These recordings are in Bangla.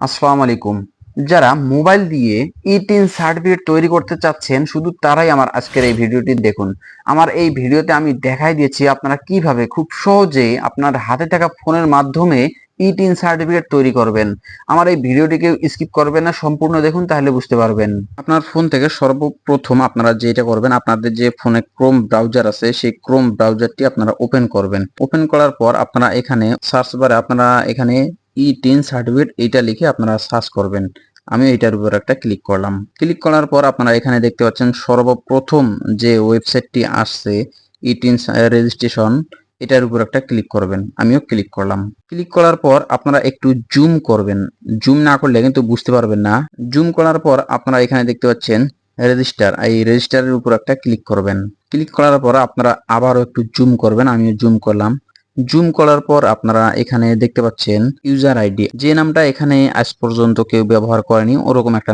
আসসালামু আলাইকুম। যারা মোবাইল দিয়ে ই-টিন সার্টিফিকেট তৈরি করতে চাচ্ছেন শুধু তারাই আমার আজকের এই ভিডিওটি দেখুন। আমার এই ভিডিওতে আমি দেখাই দিয়েছি আপনারা কিভাবে খুব সহজেই আপনার হাতে থাকা ফোনের মাধ্যমে ই-টিন সার্টিফিকেট তৈরি করবেন। আমার এই ভিডিওটিকে স্কিপ করবেন না, সম্পূর্ণ দেখুন, তাহলে বুঝতে পারবেন। আপনার ফোন থেকে সর্বপ্রথম আপনারা যেটা করবেন, আপনাদের যে ফোনে ক্রোম ব্রাউজার আছে সেই ক্রোম ব্রাউজারটি আপনারা ওপেন করবেন। ওপেন করার পর আপনারা এখানে সার্চ বারে আপনারা এখানে ই-টিন সার্টিফিকেট এটা লিখে আপনারা সার্চ করবেন। আমি এটার উপর একটা ক্লিক করলাম। ক্লিক করার পর আপনারা এখানে দেখতে পাচ্ছেন সর্বপ্রথম যে ওয়েবসাইটটি আসছে ই-টিন রেজিস্ট্রেশন, এটার উপর একটা ক্লিক করবেন। আমিও ক্লিক করলাম। ক্লিক করার পর আপনারা একটু জুম করবেন। জুম না করলে কিন্তু বুঝতে পারবেন না। জুম করার পর আপনারা এখানে দেখতে পাচ্ছেন রেজিস্টার, এই রেজিস্টারের উপর একটা ক্লিক করবেন। ক্লিক করার পর আপনারা আবারও একটু জুম করবেন। আমিও জুম করলাম। জুম করার পর আপনারা এখানে দেখতে পাচ্ছেন ইউজার আইডি, যে নামটা এখানে আজ পর্যন্ত কেউ ব্যবহার করেনি ওরকম একটা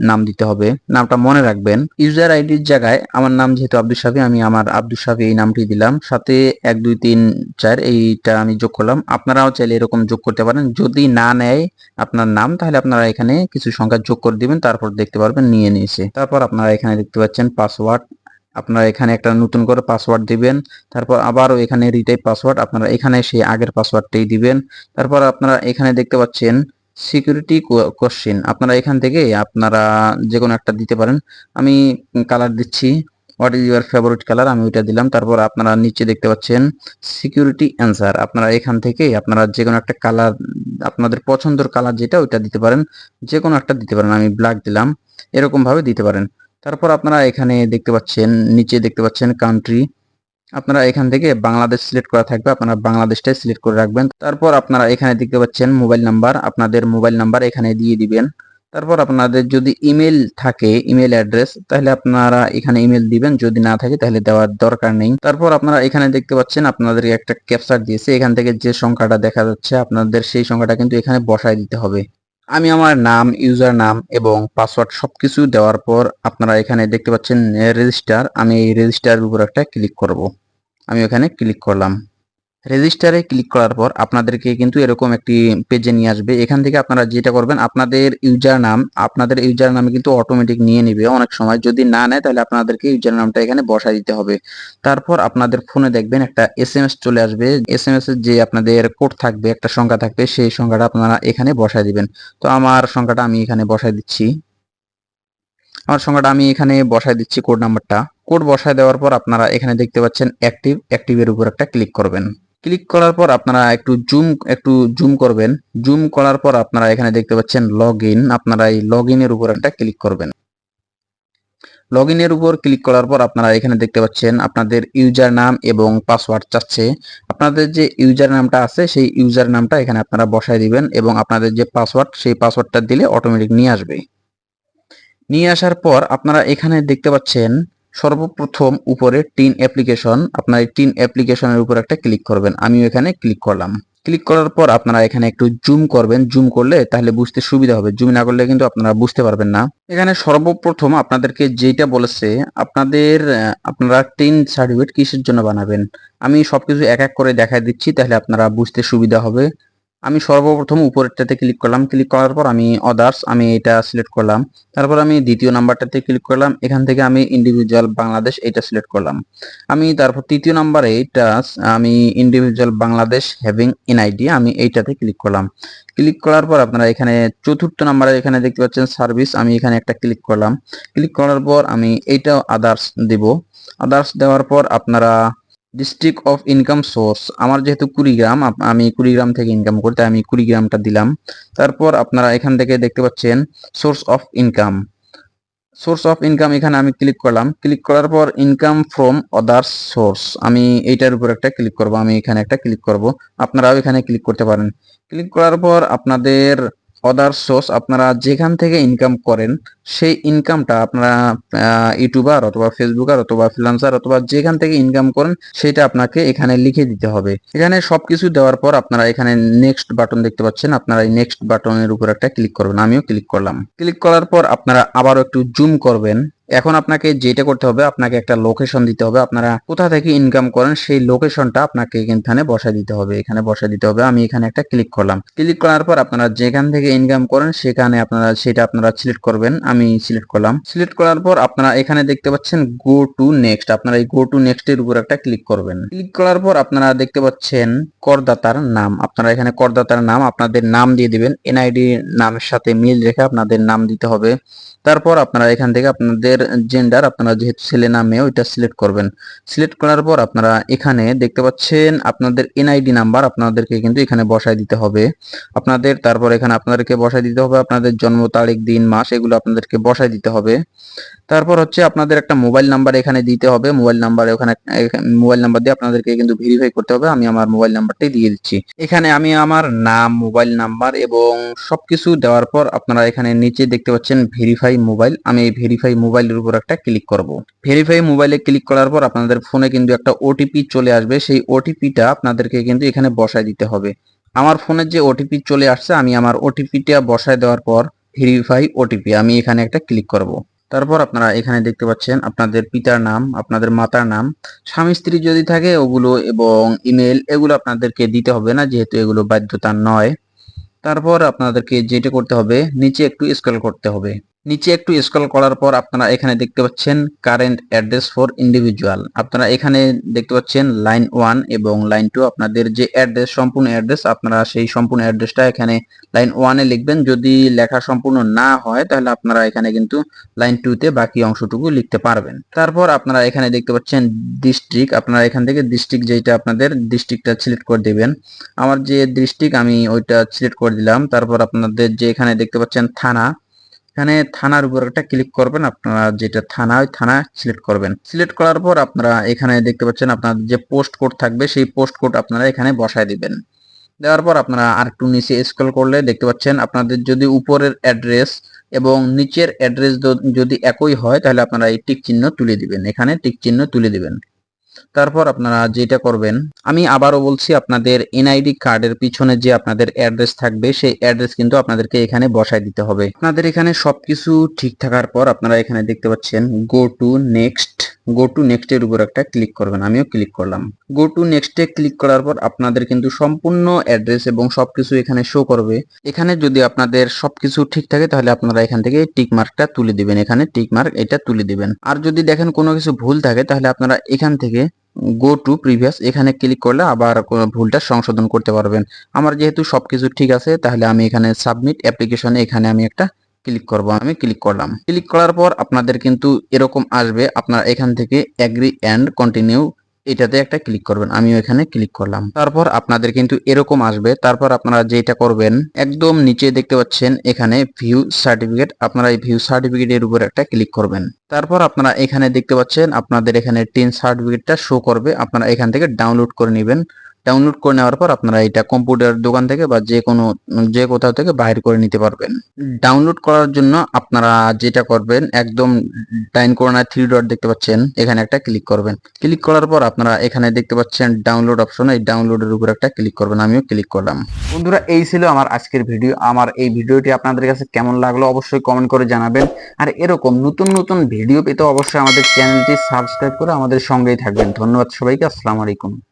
নাম দিতে হবে। নামটা মনে রাখবেন। ইউজার আইডির জায়গায় আমার নাম যেহেতু আব্দুল শাফি, আমি আমার আব্দুল শাফি এই নামটি দিলাম। সাথে 1 2 3 4 এইটা আমি যোগ করলাম। আপনারাও চাইলে এরকম যোগ করতে পারেন। যদি না নেয় আপনার নাম, তাহলে আপনারা এখানে কিছু সংখ্যা যোগ করে দিবেন, তারপর দেখতে পারবেন নিয়ে নিয়েছে। তারপর আপনারা এখানে দেখতে পাচ্ছেন পাসওয়ার্ড, আপনারা এখানে একটা নতুন করে পাসওয়ার্ড দিবেন। তারপর আবারও এখানে রিটাইপ পাসওয়ার্ড, আপনারা এখানে সেই আগের পাসওয়ার্ডটাই দিবেন। তারপর আপনারা এখানে দেখতে পাচ্ছেন সিকিউরিটি কোশ্চেন, আপনারা এখান থেকে আপনারা যে কোনো একটা দিতে পারেন। আমি কালার দিচ্ছি, what is your favourite colour, আমি ওইটা দিলাম। তারপর আপনারা নিচে দেখতে পাচ্ছেন সিকিউরিটি অ্যান্সার, আপনারা এখান থেকে আপনারা যে কোনো একটা কালার, আপনাদের পছন্দের কালার যেটা ওইটা দিতে পারেন, যে কোনো একটা দিতে পারেন। আমি ব্ল্যাক দিলাম, এরকম ভাবে দিতে পারেন। তারপর আপনারা এখানে দেখতে পাচ্ছেন নিচে দেখতে পাচ্ছেন কান্ট্রি, আপনারা এখান থেকে বাংলাদেশ সিলেক্ট করা থাকবে, আপনারা বাংলাদেশটাই সিলেক্ট করে রাখবেন। তারপর আপনারা এখানে দেখতে পাচ্ছেন মোবাইল নাম্বার, আপনাদের মোবাইল নাম্বার এখানে দিয়ে দিবেন। তারপর আপনাদের যদি ইমেল থাকে, ইমেল অ্যাড্রেস, তাহলে আপনারা এখানে ইমেল দিবেন। যদি না থাকে তাহলে দেওয়ার দরকার নেই। তারপর আপনারা এখানে দেখতে পাচ্ছেন আপনাদের একটা ক্যাপচার দিয়েছে, এখান থেকে যে সংখ্যাটা দেখা যাচ্ছে আপনাদের সেই সংখ্যাটা কিন্তু এখানে বসায় দিতে হবে। আমি আমার নাম, ইউজার নাম এবং পাসওয়ার্ড সবকিছু দেওয়ার পর আপনারা এখানে দেখতে পাচ্ছেন রেজিস্টার, আমি এই রেজিস্টারের উপর একটা ক্লিক করব। আমি ওখানে ক্লিক করলাম। রেজিস্টারে ক্লিক করার পর আপনাদেরকে কিন্তু এরকম একটি পেজে নিয়ে আসবে। এখান থেকে আপনারা যেটা করবেন, আপনাদের ইউজার নামে কিন্তু অটোমেটিক নিয়ে নিবে অনেক সময়। যদি না নেয় তাহলে আপনাদেরকে ইউজার নামটা এখানে বসায় দিতে হবে। তারপর আপনাদের ফোনে দেখবেন একটা এসএমএস চলে আসবে। এসএমএস এর যে আপনাদের কোড থাকবে, একটা সংখ্যা থাকবে, সেই সংখ্যাটা আপনারা এখানে বসায় দিবেন। তো আমার সংখ্যাটা আমি এখানে বসায় দিচ্ছি। কোড নাম্বারটা। কোড বসায় দেওয়ার পর আপনারা এখানে দেখতে পাচ্ছেন অ্যাক্টিভের উপর একটা ক্লিক করবেন। ক্লিক করার পর আপনারা একটু জুম করবেন। জুম করার পর আপনারা এখানে দেখতে পাচ্ছেন লগ ইন, আপনারা এই লগ ইনের উপর একটা ক্লিক করবেন। লগ ইনের উপর ক্লিক করার পর আপনারা এখানে দেখতে পাচ্ছেন আপনাদের ইউজার নাম এবং পাসওয়ার্ড চাচ্ছে। আপনাদের যে ইউজার নামটা আছে সেই ইউজার নামটা এখানে আপনারা বসায় দিবেন এবং আপনাদের যে পাসওয়ার্ড সেই পাসওয়ার্ডটা দিলে অটোমেটিক নিয়ে আসবে। নিয়ে আসার পর আপনারা এখানে দেখতে পাচ্ছেন সর্বপ্রথম উপরে টিন অ্যাপ্লিকেশন, আপনার এই টিন অ্যাপ্লিকেশনের উপর একটা ক্লিক করবেন। আমিও এখানে ক্লিক করলাম। ক্লিক করার পর আপনারা এখানে একটু জুম করবেন। জুম করলে তাহলে বুঝতে সুবিধা হবে, জুম না করলে কিন্তু আপনারা বুঝতে পারবেন না। এখানে সর্বপ্রথম আপনাদেরকে যেটা বলেছে আপনারা টিন সার্টিফিকেট কিসের জন্য বানাবেন, আমি সবকিছু এক এক করে দেখাই দিচ্ছি, তাহলে আপনারা বুঝতে সুবিধা হবে। আমি সর্বপ্রথম উপরেরটাতে ক্লিক করলাম। ক্লিক করার পর আমি অদার্স, আমি এটা সিলেক্ট করলাম। তারপর আমি দ্বিতীয় নাম্বারটাতে ক্লিক করলাম। এখান থেকে আমি ইন্ডিভিজুয়াল বাংলাদেশ এটা সিলেক্ট করলাম। আমি তারপর তৃতীয় নাম্বারে আমি ইন্ডিভিজুয়াল বাংলাদেশ হ্যাভিং এনআইডি, আমি এইটাতে ক্লিক করলাম। ক্লিক করার পর আপনারা এখানে চতুর্থ নাম্বারে এখানে দেখতে পাচ্ছেন সার্ভিস, আমি এখানে একটা ক্লিক করলাম। ক্লিক করার পর আমি এইটাও আদার্স দেব। আদার্স দেওয়ার পর আপনারা ডিস্ট্রিক্ট অফ ইনকাম সোর্স, আমার যেহেতু কুড়িগ্রাম, আমি কুড়িগ্রাম থেকে ইনকাম করি তাই আমি কুড়িগ্রামটা দিলাম। তারপর আপনারা এখান থেকে দেখতে পাচ্ছেন সোর্স অফ ইনকাম, এখানে আমি ক্লিক করলাম। ক্লিক করার পর ইনকাম ফ্রম আদার্স সোর্স, আমি এইটার উপর একটা ক্লিক করব। আমি এখানে একটা ক্লিক করব, আপনারাও এখানে ক্লিক করতে পারেন। ক্লিক করার পর আপনাদের অদার সোর্স, আপনারা যেখান থেকে ইনকাম করেন সেই ইনকামটা আপনারা ইউটিউবার অথবা ফেসবুকার অথবা ফ্রিল্যান্সার অথবা যেখান থেকে ইনকাম করেন সেটা আপনাকে এখানে লিখে দিতে হবে। এখানে সবকিছু দেওয়ার পর আপনারা এখানে নেক্সট বাটন দেখতে পাচ্ছেন, আপনারা এই নেক্সট বাটনের উপর একটা ক্লিক করবেন। আমিও ক্লিক করলাম। ক্লিক করার পর আপনারা আবারও একটু জুম করবেন। এখন আপনাকে যেটা করতে হবে, আপনাকে একটা লোকেশন দিতে হবে, আপনারা কোথা থেকে ইনকাম করেন সেই লোকেশনটা আপনাকে এখানে বসায় দিতে হবে, এখানে বসায় দিতে হবে। আমি এখানে একটা ক্লিক করলাম। ক্লিক করার পর আপনারা যেখান থেকে ইনকাম করেন সেখানে আপনারা সিলেক্ট করবেন। আমি সিলেক্ট করলাম। সিলেক্ট করার পর আপনারা এখানে দেখতে পাচ্ছেন গো টু নেক্সট, আপনারা এই গো টু নেক্সট এর উপর একটা ক্লিক করবেন। ক্লিক করার পর আপনারা দেখতে পাচ্ছেন করদাতার নাম, আপনারা এখানে করদাতার নাম আপনাদের নাম দিয়ে দিবেন, এনআইডি নামের সাথে মিল রেখে আপনাদের নাম দিতে হবে। তারপর আপনারা এখান থেকে আপনাদের জেন্ডার, আপনারা যেহেতু ছেলে না মেয়ে ওইটা সিলেক্ট করবেন। সিলেক্ট করার পর আপনারা এখানে দেখতে পাচ্ছেন আপনাদের এনআইডি নাম্বার আপনাদেরকে কিন্তু এখানে বসায় দিতে হবে আপনাদের। তারপর এখানে আপনাদেরকে বসায় দিতে হবে আপনাদের জন্ম তারিখ, দিন, মাস, এগুলো আপনাদেরকে বসায় দিতে হবে। তারপর হচ্ছে আপনাদের একটা মোবাইল নাম্বার এখানে দিতে হবে। মোবাইল নাম্বার ওখানে মোবাইল নাম্বার দিয়ে আপনাদেরকে কিন্তু ভেরিফাই করতে হবে। আমি আমার মোবাইল নাম্বারটাই দিয়ে দিচ্ছি। এখানে আমি আমার নাম, মোবাইল নাম্বার এবং সবকিছু দেওয়ার পর আপনারা এখানে নিচে দেখতে পাচ্ছেন ভেরিফাই মোবাইল। আমি এই ভেরিফাই মোবাইলের উপর একটা ক্লিক করব। ভেরিফাই মোবাইলে ক্লিক করার পর আপনাদের ফোনে কিন্তু একটা ওটিপি চলে আসবে। সেই ওটিপিটা আপনাদেরকে কিন্তু এখানে বসায় দিতে হবে। আমার ফোনে যে ওটিপি চলে আসছে, আমি আমার ওটিপিটা বসায় দেওয়ার পর ভেরিফাই ওটিপি আমি এখানে একটা ক্লিক করব। তারপর আপনারা এখানে দেখতে পাচ্ছেন আপনাদের পিতার নাম, আপনাদের মাতার নাম, স্বামী স্ত্রী যদি থাকে ওগুলো এবং ইমেল, এগুলো আপনাদেরকে দিতে হবে না যেহেতু এগুলো বাধ্যতা নয়। তারপর আপনাদেরকে যেটা করতে হবে, নিচে একটু স্ক্রল করতে হবে। নিচে একটু স্ক্রল করার পর আপনারা এখানে দেখতে পাচ্ছেন কারেন্ট অ্যাড্রেস ফর ইন্ডিভিজুয়াল। আপনারা এখানে দেখতে পাচ্ছেন লাইন 1 এবং লাইন 2, আপনাদের যে অ্যাড্রেস, সম্পূর্ণ অ্যাড্রেস, আপনারা সেই সম্পূর্ণ অ্যাড্রেসটা এখানে লাইন 1 এ লিখবেন। যদি লেখা সম্পূর্ণ না হয় তাহলে আপনারা এখানে কিন্তু লাইন 2 তে বাকি অংশটুকু লিখতে পারবেন। তারপর আপনারা এখানে দেখতে পাচ্ছেন ডিস্ট্রিক্ট, আপনারা এখান থেকে ডিস্ট্রিক্ট যেটা আপনাদের ডিস্ট্রিক্টটা সিলেক্ট করে দিবেন। আমার যে ডিস্ট্রিক্ট আমি ওইটা সিলেক্ট করে দিলাম। তারপর আপনাদের যে এখানে দেখতে পাচ্ছেন থানা, এখানে থানার উপর একটা ক্লিক করবেন। আপনারা যেটা থানা, ওই থানা সিলেক্ট করবেন। সিলেক্ট করার পর আপনারা এখানে দেখতে পাচ্ছেন আপনাদের যে পোস্ট কোড থাকবে সেই পোস্ট কোড আপনারা এখানে বসায় দিবেন। দেওয়ার পর আপনারা আর একটু নিচে স্ক্রল করলে দেখতে পাচ্ছেন আপনাদের যদি উপরের অ্যাড্রেস এবং নিচের অ্যাড্রেস যদি একই হয় তাহলে আপনারা এই টিক চিহ্ন তুলে দিবেন, এখানে টিক চিহ্ন তুলে দিবেন। তারপর আপনারা যেটা করবেন, আমি আবারও বলছি, আপনাদের এনআইডি কার্ডের পিছনে যে আপনাদের অ্যাড্রেস থাকবে সেই অ্যাড্রেস কিন্তু আপনাদেরকে এখানে বসায় দিতে হবে। আপনাদের এখানে সবকিছু ঠিক থাকার পর আপনারা এখানে দেখতে পাচ্ছেন go to next, go to next এর উপর একটা ক্লিক করবেন। আমিও ক্লিক করলাম। Go to next A click করার পর আপনাদের কিন্তু সম্পূর্ণ অ্যাড্রেস এবং সবকিছু এখানে শো করবে। এখানে যদি আপনাদের সবকিছু ঠিক থাকে তাহলে আপনারা এখান থেকে টিক মার্কটা তুলে দিবেন, এখানে টিক মার্ক এটা তুলে দিবেন। আর যদি দেখেন কোনো কিছু ভুল থাকে তাহলে আপনারা এখান থেকে গো টু প্রিভিয়াস এখানে ক্লিক করলে আবার ভুলটা সংশোধন করতে পারবেন। আমার যেহেতু সবকিছু ঠিক আছে তাহলে আমি এখানে সাবমিট অ্যাপ্লিকেশনে এখানে আমি একটা ক্লিক করব। আমি ক্লিক করলাম। ক্লিক করার পর আপনাদের কিন্তু এরকম আসবে, আপনারা এখান থেকে এগ্রি এন্ড কন্টিনিউ এটাতে একটা ক্লিক করবেন। আমিও এখানে ক্লিক করলাম। তারপর আপনাদের কিন্তু এরকম আসবে। তারপর আপনারা যেটা করবেন, একদম নিচে দেখতে পাচ্ছেন এখানে ভিউ সার্টিফিকেট, আপনারা এই ভিউ সার্টিফিকেটের উপর একটা ক্লিক করবেন। তারপর আপনারা এখানে দেখতে পাচ্ছেন আপনাদের এখানে 10 সার্টিফিকেটটা শো করবে, আপনারা এখান থেকে ডাউনলোড করে নেবেন। ডাউনলোড করে নেওয়ার পর আপনারা এটা কম্পিউটার দোকান থেকে বা যে কোথাও থেকে বাইর করে নিতে পারবেন। ডাউনলোড করার জন্য আপনারা যেটা করবেন, একদম ডাইন কর্নার 3 ডট দেখতে পাচ্ছেন, এখানে একটা ক্লিক করবেন। ক্লিক করার পর আপনারা এখানে দেখতে পাচ্ছেন ডাউনলোড অপশন, এই ডাউনলোডের উপর একটা ক্লিক করবেন। আমিও ক্লিক করলাম। বন্ধুরা, এই ছিল আমার আজকের ভিডিও। আমার এই ভিডিওটি আপনাদের কাছে কেমন লাগলো অবশ্যই কমেন্ট করে জানাবেন। আর এরকম নতুন নতুন ভিডিও পেতে অবশ্যই আমাদের চ্যানেলটি সাবস্ক্রাইব করে আমাদের সঙ্গেই থাকবেন। ধন্যবাদ সবাইকে। আসসালামু আলাইকুম।